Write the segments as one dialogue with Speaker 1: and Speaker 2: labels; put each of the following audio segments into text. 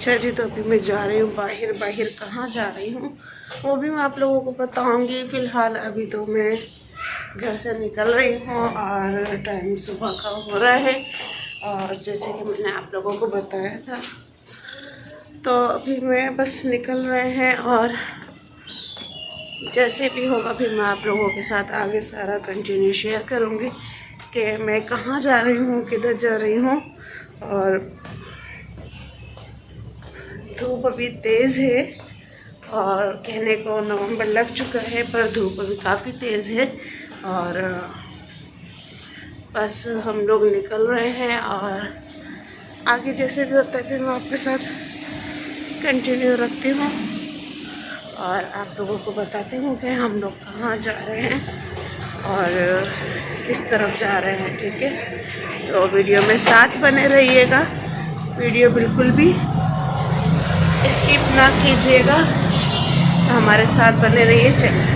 Speaker 1: अच्छा जी, तो अभी मैं जा रही हूँ बाहर। बाहर कहाँ जा रही हूँ वो भी मैं आप लोगों को बताऊँगी। फ़िलहाल अभी तो मैं घर से निकल रही हूँ और टाइम सुबह का हो रहा है। और जैसे कि मैंने आप लोगों को बताया था, तो अभी मैं बस निकल रहे हैं और जैसे भी होगा फिर मैं आप लोगों के साथ आगे सारा कंटिन्यू शेयर करूँगी कि मैं कहाँ जा रही हूँ, किधर जा रही हूँ। और धूप अभी तेज़ है और कहने को नवंबर लग चुका है, पर धूप अभी काफ़ी तेज़ है। और बस हम लोग निकल रहे हैं और आगे जैसे भी होता है फिर मैं आपके साथ कंटिन्यू रखती हूँ और आप लोगों को बताती हूँ कि हम लोग कहाँ जा रहे हैं और किस तरफ जा रहे हैं। ठीक है, तो वीडियो में साथ बने रहिएगा, वीडियो बिल्कुल भी स्किप ना कीजिएगा, तो हमारे साथ बने रहिए। चलिए,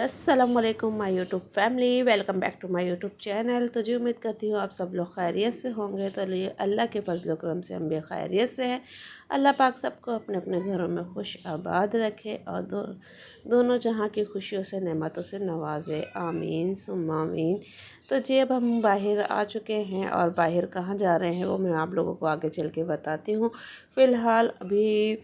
Speaker 1: अस्सलाम वालेकुम my YouTube family, welcome back to my YouTube channel. तो जी उम्मीद करती हूँ आप सब लोग खैरियत से होंगे। तो लिए अल्लाह के फजल करम से हम भी खैरियत से हैं। अल्लाह पाक सबको अपने अपने घरों में खुश आबाद रखे और दोनों जहाँ की खुशियों से नेमतों से नवाजे, आमीन सुम्मा आमीन। तो जी अब हम बाहर आ चुके हैं और बाहर कहाँ जा रहे हैं वो मैं आप लोगों को आगे चल के बताती हूँ। फ़िलहाल अभी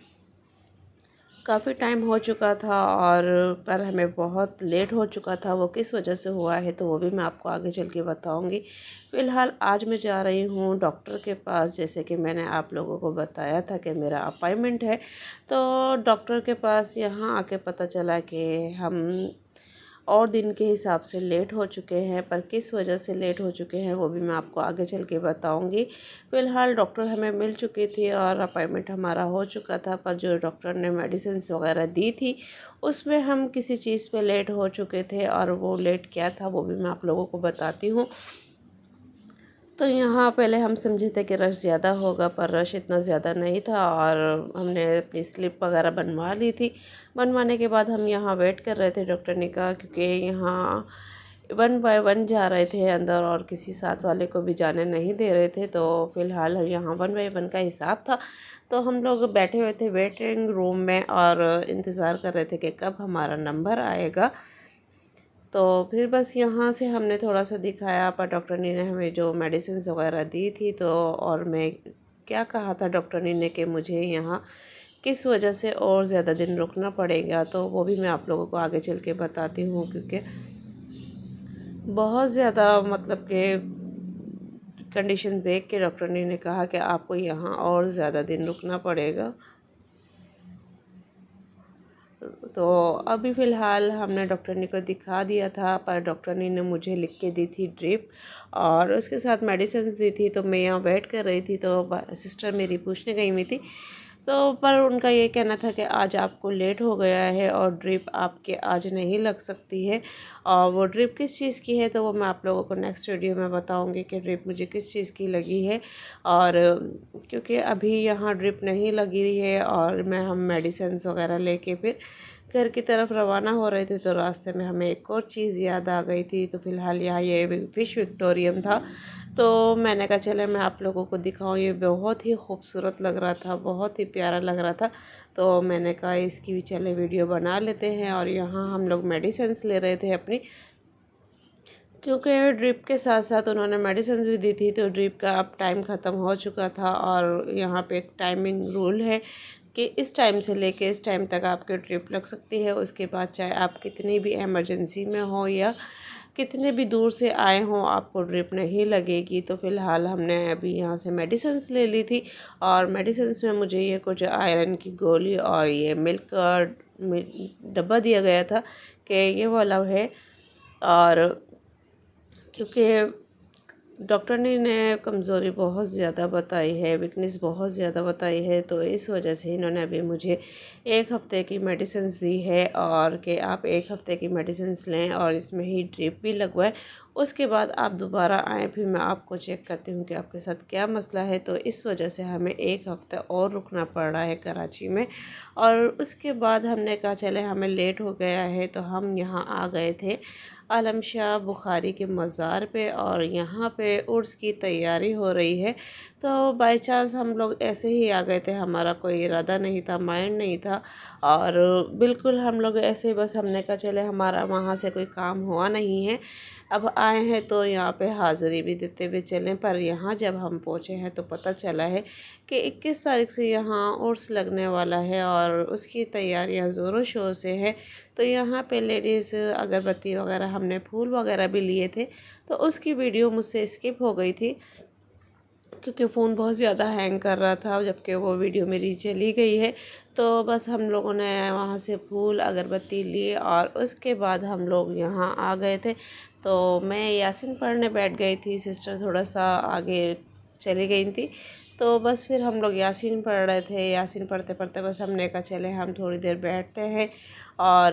Speaker 1: काफ़ी टाइम हो चुका था और पर हमें बहुत लेट हो चुका था। वो किस वजह से हुआ है तो वो भी मैं आपको आगे चल के बताऊँगी। फ़िलहाल आज मैं जा रही हूँ डॉक्टर के पास, जैसे कि मैंने आप लोगों को बताया था कि मेरा अपॉइंटमेंट है। तो डॉक्टर के पास यहाँ आके पता चला कि हम और दिन के हिसाब से लेट हो चुके हैं, पर किस वजह से लेट हो चुके हैं वो भी मैं आपको आगे चल के बताऊंगी। फ़िलहाल डॉक्टर हमें मिल चुकी थी और अपॉइंटमेंट हमारा हो चुका था, पर जो डॉक्टर ने मेडिसिन वगैरह दी थी उसमें हम किसी चीज़ पे लेट हो चुके थे और वो लेट क्या था वो भी मैं आप लोगों को बताती हूँ। तो यहाँ पहले हम समझे थे कि रश ज़्यादा होगा, पर रश इतना ज़्यादा नहीं था और हमने अपनी स्लिप वगैरह बनवा ली थी। बनवाने के बाद हम यहाँ वेट कर रहे थे, डॉक्टर ने कहा क्योंकि यहाँ वन बाय वन जा रहे थे अंदर और किसी साथ वाले को भी जाने नहीं दे रहे थे। तो फ़िलहाल यहाँ वन बाय वन का हिसाब था। तो हम लोग बैठे हुए थे वेटिंग रूम में और इंतज़ार कर रहे थे कि कब हमारा नंबर आएगा। तो फिर बस यहाँ से हमने थोड़ा सा दिखाया, पर डॉक्टर ने हमें जो मेडिसिन वगैरह दी थी, तो और मैं क्या कहा था डॉक्टर ने कि मुझे यहाँ किस वजह से और ज़्यादा दिन रुकना पड़ेगा, तो वो भी मैं आप लोगों को आगे चल के बताती हूँ। क्योंकि बहुत ज़्यादा मतलब कि कंडीशन देख के डॉक्टर ने कहा कि आपको यहाँ और ज़्यादा दिन रुकना पड़ेगा। तो अभी फ़िलहाल हमने डॉक्टर ने को दिखा दिया था, पर डॉक्टर ने मुझे लिख के दी थी ड्रिप और उसके साथ मेडिसिन दी थी। तो मैं यहाँ वेट कर रही थी, तो सिस्टर मेरी पूछने गई हुई थी, तो पर उनका ये कहना था कि आज आपको लेट हो गया है और ड्रिप आपके आज नहीं लग सकती है। और वो ड्रिप किस चीज़ की है तो वो मैं आप लोगों को नेक्स्ट वीडियो में बताऊंगी कि ड्रिप मुझे किस चीज़ की लगी है। और क्योंकि अभी यहाँ ड्रिप नहीं लगी रही है और हम मेडिसिन वगैरह लेके फिर घर की तरफ रवाना हो रहे थे, तो रास्ते में हमें एक और चीज़ याद आ गई थी। तो फ़िलहाल यहाँ ये फिश विक्टोरियम था, तो मैंने कहा चले मैं आप लोगों को दिखाऊं। ये बहुत ही खूबसूरत लग रहा था, बहुत ही प्यारा लग रहा था। तो मैंने कहा इसकी भी चले वीडियो बना लेते हैं। और यहाँ हम लोग मेडिसिन ले रहे थे अपनी, क्योंकि ड्रिप के साथ साथ उन्होंने मेडिसिन भी दी थी। तो ड्रिप का अब टाइम ख़त्म हो चुका था और यहाँ पे एक टाइमिंग रूल है कि इस टाइम से लेके इस टाइम तक आपकी ड्रिप लग सकती है। उसके बाद चाहे आप कितनी भी इमरजेंसी में हो या कितने भी दूर से आए हों, आपको ड्रिप नहीं लगेगी। तो फ़िलहाल हमने अभी यहाँ से मेडिसिन्स ले ली थी और मेडिसिन्स में मुझे ये कुछ आयरन की गोली और ये मिल्क का डब्बा दिया गया था कि ये वाला है। और क्योंकि डॉक्टर ने कमज़ोरी बहुत ज़्यादा बताई है, वीकनेस बहुत ज़्यादा बताई है, तो इस वजह से इन्होंने अभी मुझे 1 हफ़्ते की मेडिसिन्स दी है और कि आप 1 हफ़्ते की मेडिसिन्स लें और इसमें ही ड्रिप भी लगवाएं। उसके बाद आप दोबारा आएँ, फिर मैं आपको चेक करती हूँ कि आपके साथ क्या मसला है। तो इस वजह से हमें 1 हफ़्ता और रुकना पड़ रहा है कराची में। और उसके बाद हमने कहा चले हमें लेट हो गया है, तो हम यहाँ आ गए थे आलम शाह बुखारी के मज़ार पे और यहाँ पे उर्स की तैयारी हो रही है। तो बाय चांस हम लोग ऐसे ही आ गए थे, हमारा कोई इरादा नहीं था, माइंड नहीं था। और बिल्कुल हम लोग ऐसे ही बस हमने कहा चले, हमारा वहाँ से कोई काम हुआ नहीं है, अब आए हैं तो यहाँ पे हाज़िरी भी देते हुए चलें। पर यहाँ जब हम पहुँचे हैं तो पता चला है कि 21 तारीख से यहाँ उर्स लगने वाला है और उसकी तैयारियाँ ज़ोरों शोर से हैं। तो यहाँ पे लेडीज़ अगरबत्ती वगैरह, हमने फूल वगैरह भी लिए थे, तो उसकी वीडियो मुझसे स्किप हो गई थी क्योंकि फ़ोन बहुत ज़्यादा हैंग कर रहा था, जबकि वो वीडियो मेरी चली गई है। तो बस हम लोगों ने वहाँ से फूल अगरबत्ती लिए और उसके बाद हम लोग यहाँ आ गए थे। तो मैं यासीन पढ़ने बैठ गई थी, सिस्टर थोड़ा सा आगे चली गई थी। तो बस फिर हम लोग यासीन पढ़ रहे थे, यासीन पढ़ते पढ़ते बस हमने कहा चले हम थोड़ी देर बैठते हैं। और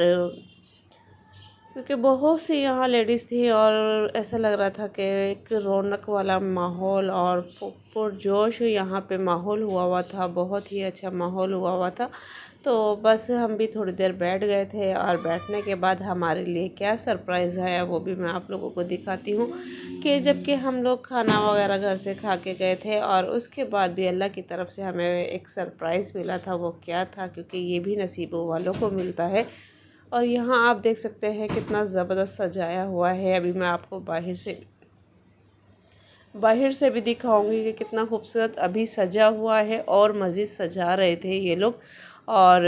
Speaker 1: क्योंकि बहुत सी यहाँ लेडीज़ थी और ऐसा लग रहा था कि एक रौनक वाला माहौल और पुरजोश यहाँ पे माहौल हुआ था, बहुत ही अच्छा माहौल हुआ था। तो बस हम भी थोड़ी देर बैठ गए थे और बैठने के बाद हमारे लिए क्या सरप्राइज़ आया वो भी मैं आप लोगों को दिखाती हूँ। कि जबकि हम लोग खाना वगैरह घर से खा के गए थे और उसके बाद भी अल्लाह की तरफ से हमें एक सरप्राइज़ मिला था। वो क्या था, क्योंकि ये भी नसीबों वालों को मिलता है। और यहाँ आप देख सकते हैं कितना ज़बरदस्त सजाया हुआ है। अभी मैं आपको बाहर से भी दिखाऊंगी कि कितना खूबसूरत अभी सजा हुआ है और मज़ीद सजा रहे थे ये लोग। और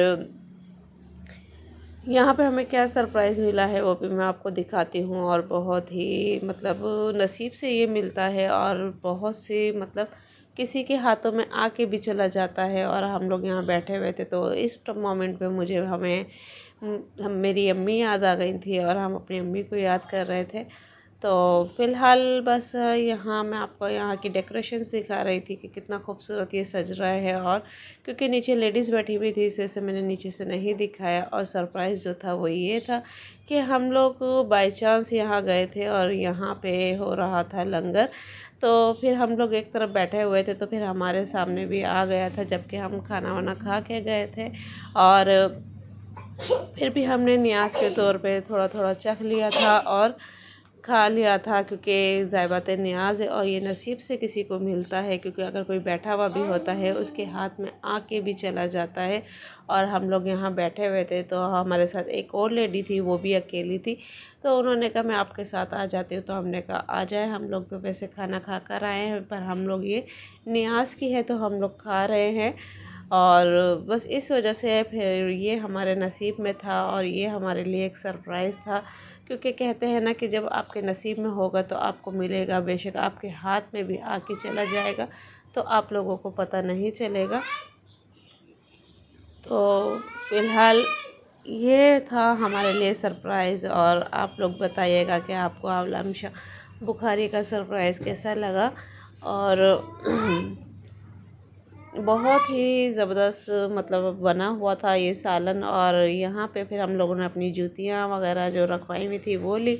Speaker 1: यहाँ पे हमें क्या सरप्राइज़ मिला है वो भी मैं आपको दिखाती हूँ। और बहुत ही मतलब नसीब से ये मिलता है और बहुत से मतलब किसी के हाथों में आके भी चला जाता है। और हम लोग यहाँ बैठे हुए थे तो इस मोमेंट पे मुझे हमें हम मेरी अम्मी याद आ गई थी और हम अपनी अम्मी को याद कर रहे थे। तो फ़िलहाल बस यहाँ मैं आपको यहाँ की डेकोरेशन सिखा रही थी कि कितना खूबसूरत ये सज रहा है। और क्योंकि नीचे लेडीज़ बैठी हुई थी इस वजह से मैंने नीचे से नहीं दिखाया। और सरप्राइज़ जो था वो ये था कि हम लोग बाय चांस यहाँ गए थे और यहाँ पे हो रहा था लंगर। तो फिर हम लोग एक तरफ बैठे हुए थे तो फिर हमारे सामने भी आ गया था, जबकि हम खाना वाना खा के गए थे। और फिर भी हमने न्याज के तौर पे थोड़ा थोड़ा चख लिया था और खा लिया था, क्योंकि ज़ायबात न्याज़ है और ये नसीब से किसी को मिलता है। क्योंकि अगर कोई बैठा हुआ भी होता है उसके हाथ में आके भी चला जाता है। और हम लोग यहाँ बैठे हुए थे तो हमारे साथ एक और लेडी थी, वो भी अकेली थी। तो उन्होंने कहा मैं आपके साथ आ जाती हूँ, तो हमने कहा आ जाए। हम लोग तो वैसे खाना खा कर आए हैं पर हम लोग ये न्याज की है तो हम लोग खा रहे हैं। और बस इस वजह से फिर ये हमारे नसीब में था और ये हमारे लिए एक सरप्राइज़ था। क्योंकि कहते हैं ना कि जब आपके नसीब में होगा तो आपको मिलेगा, बेशक आपके हाथ में भी आके चला जाएगा तो आप लोगों को पता नहीं चलेगा। तो फ़िलहाल ये था हमारे लिए सरप्राइज़। और आप लोग बताइएगा कि आपको आलम शाह बुखारी का सरप्राइज़ कैसा लगा। और बहुत ही ज़बरदस्त मतलब बना हुआ था ये सालन। और यहाँ पे फिर हम लोगों ने अपनी जूतियाँ वगैरह जो रखवाई हुई थी वो ली,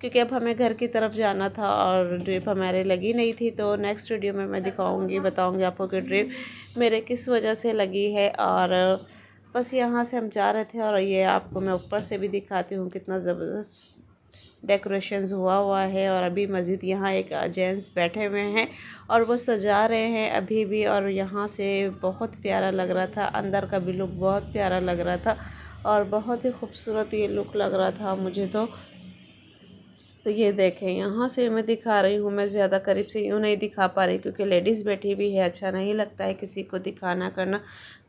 Speaker 1: क्योंकि अब हमें घर की तरफ जाना था और ड्रिप हमारे लगी नहीं थी। तो नेक्स्ट वीडियो में मैं दिखाऊंगी, बताऊंगी आपको कि ड्रिप मेरे किस वजह से लगी है। और बस यहाँ से हम जा रहे थे और ये आपको मैं ऊपर से भी दिखाती हूँ कितना ज़बरदस्त डेकोरेशंस हुआ है। और अभी मज़ीद यहाँ एक जेंट्स बैठे हुए हैं और वो सजा रहे हैं अभी भी। और यहाँ से बहुत प्यारा लग रहा था, अंदर का भी लुक बहुत प्यारा लग रहा था और बहुत ही खूबसूरत ये लुक लग रहा था मुझे तो ये देखें यहाँ से मैं दिखा रही हूँ। मैं ज़्यादा करीब से यूँ नहीं दिखा पा रही क्योंकि लेडीज़ बैठी भी है, अच्छा नहीं लगता है किसी को दिखाना करना।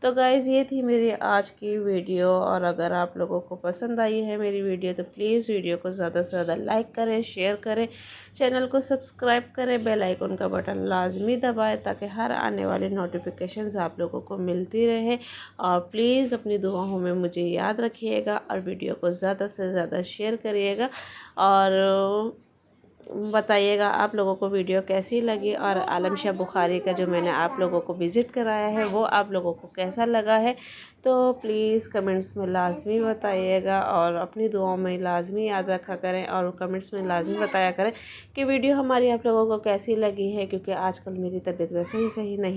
Speaker 1: तो गाइज़ ये थी मेरी आज की वीडियो। और अगर आप लोगों को पसंद आई है मेरी वीडियो तो प्लीज़ वीडियो को ज़्यादा से ज़्यादा लाइक करें, शेयर करें, चैनल को सब्सक्राइब करें, बेल आइकन का बटन लाजमी दबाएं ताकि हर आने वाली नोटिफिकेशंस आप लोगों को मिलती रहे। और प्लीज़ अपनी दुआओं में मुझे याद रखिएगा और वीडियो को ज़्यादा से ज़्यादा शेयर करिएगा। और बताइएगा आप लोगों को वीडियो कैसी लगी और आलम शाह बुखारी का जो मैंने आप लोगों को विज़िट कराया है वो आप लोगों को कैसा लगा है। तो प्लीज़ कमेंट्स में लाजमी बताइएगा और अपनी दुआओं में लाजमी याद रखा करें और कमेंट्स में लाजमी बताया करें कि वीडियो हमारी आप लोगों को कैसी लगी है। क्योंकि आजकल मेरी तबीयत वैसे ही सही नहीं